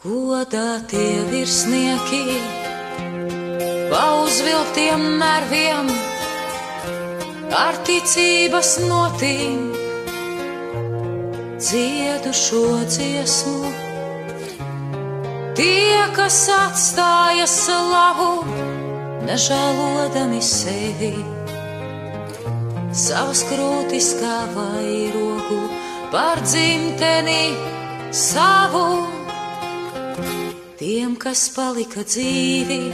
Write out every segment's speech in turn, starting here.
Godātie virsnieki, pa uzvilktiem nerviem, ar ticības notīm, dziedu šo dziesmu. Tie, kas atstāja slavu, nežēlodami sevi, savas krūtis kā vairogu par dzimteni savu. Tiem, kas palika dzīvi,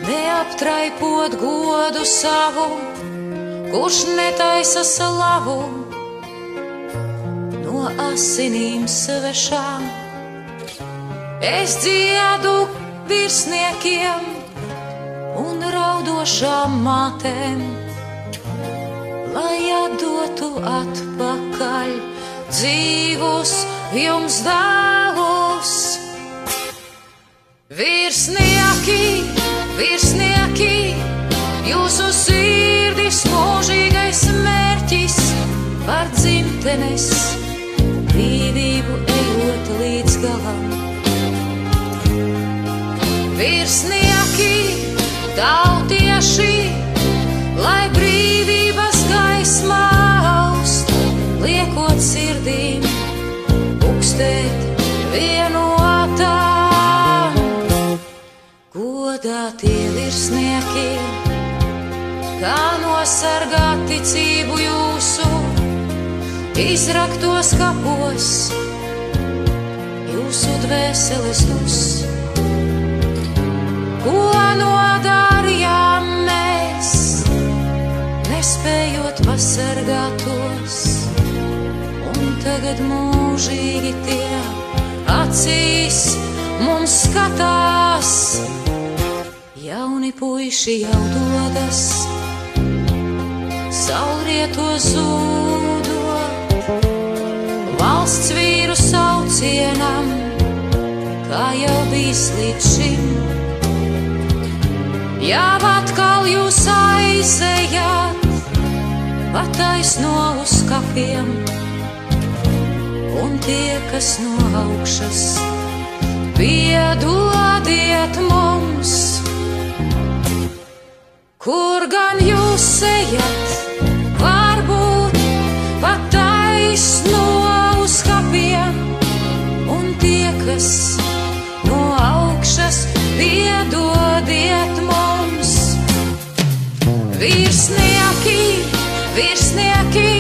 neaptraipot godu savu, kurš netaisa slavu no asinīm svešām. Es dziedu virsniekiem un raudošām mātēm, lai atdotu atpakaļ dzīvus jums dēlus. Virsnieki, virsnieki, jūsu sirdis mūžīgais mērķis, par dzimtenes brīvību ejot līdz galam. Virsnieki, tautieši, lai brīvības gaismā aust, liekot sirdīm pukstēt vienotām. Godātie virsnieki, kā nosargāt ticību jūsu izraktos kapos, jūsu dvēseles dus. Ko nodarījām mēs, nespējot pasargāt tos, un tagad mūžīgi tie acīs mums skatās. Jauni puiši jau dodas, saulrieto zūdot, valsts vīru saucienam, kā jau bijis līdz šim. Jau atkal jūs aizejāt, pataisno uz kapiem, un tie, kas no augšas, piedodiet mums. Kur gan jūs ejat, varbūt pataisno uz kapiem, un tie, kas no augšas, piedodiet mums. Virsnieki, virsnieki,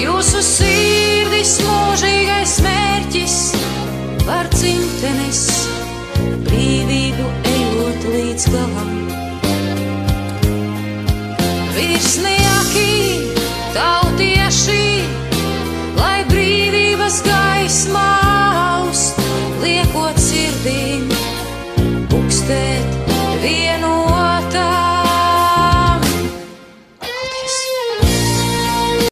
jūsu sirdis mūžīgais mērķis, par dzimtenes brīvību ejot līdz galam. Virsnieki,